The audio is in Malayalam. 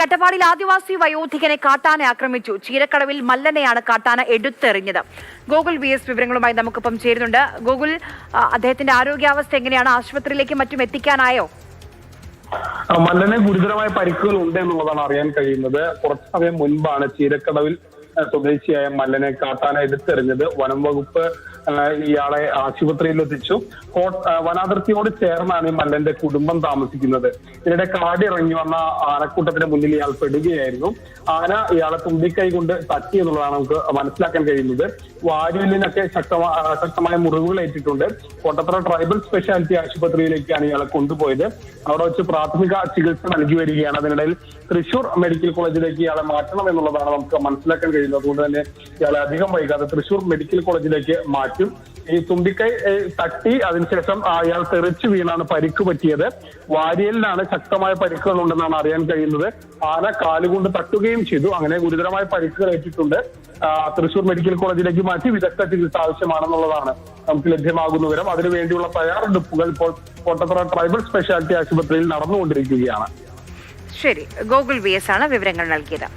കട്ടപ്പാടിൽ ആദിവാസി വയോധികനെ കാട്ടാന ആക്രമിച്ചു. ചീരക്കടവിൽ മല്ലനെയാണ് കാട്ടാന എടുത്തെറിഞ്ഞത്. ഗോകുൽ VS വിവരങ്ങളുമായി നമുക്കൊപ്പം ചേരുന്നുണ്ട്. ഗോകുൽ, അദ്ദേഹത്തിന്റെ ആരോഗ്യാവസ്ഥ എങ്ങനെയാണ്? ആശുപത്രിയിലേക്ക് മറ്റും എത്തിക്കാനായോ? മല്ലനെ ഗുരുതരമായ പരിക്കുകൾ ഉണ്ട് എന്നുള്ളതാണ് അറിയാൻ കഴിയുന്നത്. കുറച്ചു സമയം മുൻപാണ് ചീരക്കടവിൽ സ്വദേശിയായ മല്ലനെ കാട്ടാന എടുത്തെറിഞ്ഞത്. വനം വകുപ്പ് ഇയാളെ ആശുപത്രിയിൽ എത്തിച്ചു. വനാതിർത്തിയോട് ചേർന്നാണ് ഈ മല്ലന്റെ കുടുംബം താമസിക്കുന്നത്. ഇതിനിടെ കാടിറങ്ങി വന്ന ആനക്കൂട്ടത്തിന് മുന്നിൽ ഇയാൾ പെടുകയായിരുന്നു. ആന ഇയാളെ തുമ്പിക്കൈ കൊണ്ട് തട്ടി എന്നുള്ളതാണ് നമുക്ക് മനസ്സിലാക്കാൻ കഴിയുന്നത്. വാരിയലിനൊക്കെ ശക്തമായ മുറിവുകൾ ഏറ്റിട്ടുണ്ട്. കോട്ടത്തറ ട്രൈബൽ സ്പെഷ്യാലിറ്റി ആശുപത്രിയിലേക്കാണ് ഇയാളെ കൊണ്ടുപോയത്. അവിടെ വെച്ച് പ്രാഥമിക ചികിത്സ നൽകി വരികയാണ്. അതിനിടയിൽ തൃശൂർ മെഡിക്കൽ കോളേജിലേക്ക് ഇയാളെ മാറ്റണം എന്നുള്ളതാണ് നമുക്ക് മനസ്സിലാക്കാൻ കഴിയുന്നത്. അതുകൊണ്ട് തന്നെ ഇയാളെ അധികം വൈകാതെ തൃശൂർ മെഡിക്കൽ കോളേജിലേക്ക് മാറ്റും. ഈ തുമ്പിക്കൈ തട്ടി അതിനുശേഷം അയാൾ തെറിച്ചു വീണാണ് പരിക്ക് പറ്റിയത്. വാരിയലിനാണ് ശക്തമായ പരിക്കുകൾ ഉണ്ടെന്നാണ് അറിയാൻ കഴിയുന്നത്. ആന കാലുകൊണ്ട് തട്ടുകയും ചെയ്തു. അങ്ങനെ ഗുരുതരമായ പരിക്കുകൾ ഏറ്റിട്ടുണ്ട്. തൃശൂർ മെഡിക്കൽ കോളേജിലേക്ക് മാറ്റി വിദഗ്ധ ചികിത്സ ആവശ്യമാണെന്നുള്ളതാണ് നമുക്ക് ലഭ്യമാകുന്ന വിവരം. അതിനുവേണ്ടിയുള്ള തയ്യാറെടുപ്പുകൾ ഇപ്പോൾ കോട്ടത്തറ ട്രൈബൽ സ്പെഷ്യാലിറ്റി ആശുപത്രിയിൽ നടന്നുകൊണ്ടിരിക്കുകയാണ്. ശരി, ഗോകുൽ VS ആണ് വിവരങ്ങൾ നൽകിയത്.